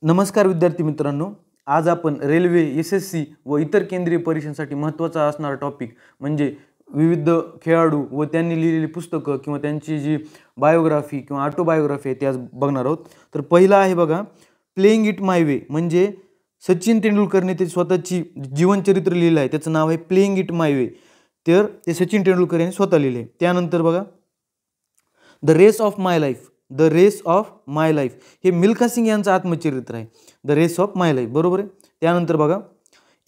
नमस्कार विद्यार्थी मित्रांनो, आज आपण रेल्वे, एस-एस-सी व इतर केंद्रीय परीक्षांसाठी महत्त्वाचा असणारा टॉपिक म्हणजे विविध खेळाडू व त्यांनी लिहिलेली पुस्तकं किंवा त्यांची जी बायोग्राफी किंवा ऑटोबायोग्राफी आहे ते आज बघणार आहोत. तर पहिला आहे बघा, प्लेइंग इट माय वे. म्हणजे सचिन तेंडुलकरने ते स्वतःची जीवनचरित्र लिहिलं आहे, त्याचं नाव आहे प्लेइंग इट माय वे. तर ते सचिन तेंडुलकर यांनी स्वतः लिहिले आहे. त्यानंतर बघा, the race of my life. The race of my life हे मिल्खा सिंग यांचं आत्मचरित्र आहे. The race of my life, बरोबर आहे. त्यानंतर बघा,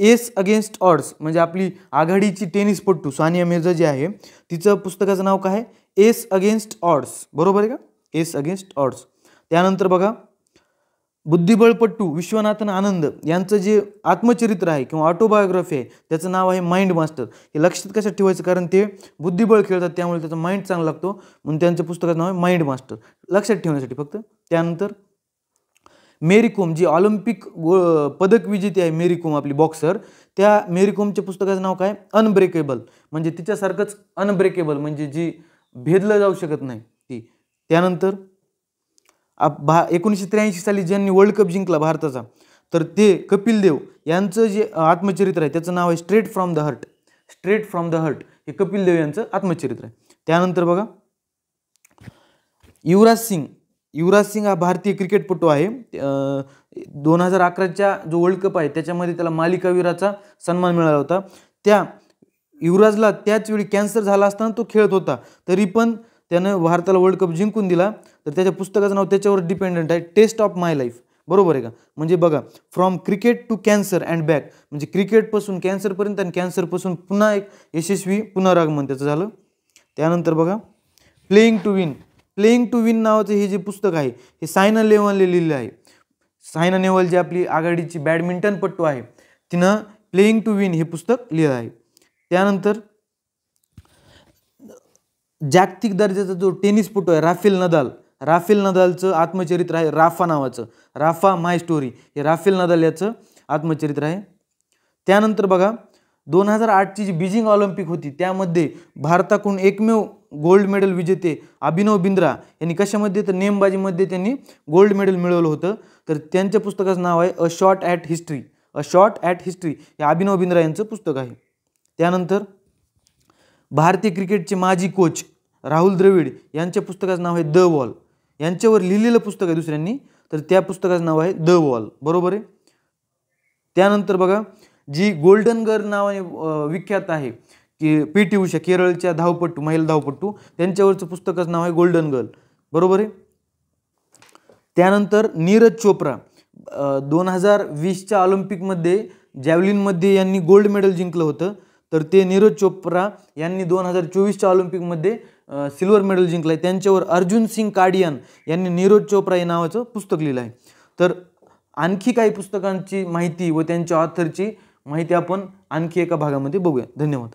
एस अगेन्स्ट ऑड्स म्हणजे आपली आघाडीची टेनिसपटू सानिया मिर्झा जी आहे तिचं पुस्तकाचं नाव काय आहे? एस अगेन्स्ट ऑड्स, बरोबर आहे का? S against odds. त्यानंतर बघा, बुद्धिबळपटू विश्वनाथन आनंद यांचं जे आत्मचरित्र आहे किंवा ऑटोबायोग्राफी आहे त्याचं नाव आहे माइंड मास्टर. हे लक्षात कशात ठेवायचं, कारण ते बुद्धिबळ खेळतात त्यामुळे त्याचा माइंड चांगला लागतो, म्हणून त्यांच्या पुस्तकाचं नाव आहे माइंड मास्टर, लक्षात ठेवण्यासाठी फक्त. त्यानंतर मेरी कोम जी ऑलिम्पिक पदक विजेती आहे, मेरी कोम आपली बॉक्सर, त्या मेरी कोमच्या पुस्तकाचं नाव काय? अनब्रेकेबल. म्हणजे तिच्यासारखंच अनब्रेकेबल म्हणजे जी भेदलं जाऊ शकत नाही ती. त्यानंतर 1983 साली ज्यांनी वर्ल्ड कप जिंकला भारताचा, तर ते कपिल देव यांचं जे आत्मचरित्र आहे त्याचं नाव आहे straight from the heart. Straight from the heart हे कपिल देव यांचं आत्मचरित्र आहे. त्यानंतर बघा, युवराज सिंग हा भारतीय क्रिकेटपटू आहे. 2011च्या जो वर्ल्ड कप आहे त्याच्यामध्ये त्याला मालिकावीराचा सन्मान मिळाला होता. त्या युवराजला त्याच वेळी कॅन्सर झाला असताना तो खेळत होता, तरी पण त्यानं भारताला वर्ल्ड कप जिंकून दिला. तर त्याच्या पुस्तकाचं नाव त्याच्यावर डिपेंडंट आहे, टेस्ट ऑफ माय लाईफ, बरोबर आहे का? म्हणजे बघा, from cricket to cancer and back म्हणजे क्रिकेटपासून कॅन्सरपर्यंत आणि कॅन्सरपासून पुन्हा एक यशस्वी पुनरागमन त्याचं झालं. त्यानंतर बघा, playing to win. Playing to win नावाचं हे जे पुस्तक आहे हे सायना नेहवालने लिहिलं आहे. सायना नेहवाल जी आपली आघाडीची बॅडमिंटनपटू आहे तिनं प्लेइंग टू विन हे पुस्तक लिहिलं आहे. त्यानंतर जागतिक दर्जाचा जो टेनिसपटू आहे राफेल नदालचं आत्मचरित्र आहे राफा नावाचं. राफा माय स्टोरी हे राफेल नदाल याचं आत्मचरित्र आहे. त्यानंतर बघा, 2008ची जी बीजिंग ऑलिम्पिक होती त्यामध्ये भारताकडून एकमेव गोल्ड मेडल विजेते अभिनव बिंद्रा यांनी कशामध्ये, तर नेमबाजीमध्ये त्यांनी गोल्ड मेडल मिळवलं होतं. तर त्यांच्या पुस्तकाचं नाव आहे a shot at history. A shot at history हे अभिनव बिंद्रा यांचं पुस्तक आहे. त्यानंतर भारतीय क्रिकेटचे माजी कोच राहुल द्रविड यांच्या पुस्तकाचं नाव आहे द वॉल. यांच्यावर लिहिलेलं पुस्तक आहे दुसऱ्यांनी, तर त्या पुस्तकाचं नाव आहे द वॉल, बरोबर आहे. त्यानंतर बघा, जी गोल्डन गर्ल नावाने विख्यात आहे की पी.टी. उषा, केरळच्या धावपटू, महिला धावपटू, त्यांच्यावरचं पुस्तकाचं नाव आहे गोल्डन गर्ल, बरोबर आहे. त्यानंतर नीरज चोप्रा 2020च्या ऑलिम्पिकमध्ये जॅव्हलिनमध्ये यांनी गोल्ड मेडल जिंकलं होतं. तर ते नीरज चोप्रा यांनी 2024च्या ऑलिम्पिकमध्ये सिल्वर मेडल जिंकलं आहे. त्यांच्यावर अर्जुन सिंग काडियान यांनी नीरज चोप्रा या नावाचं पुस्तक लिहिलं आहे. तर आणखी काही पुस्तकांची माहिती व त्यांच्या ऑथरची माहिती आपण आणखी एका भागामध्ये बघूया. धन्यवाद.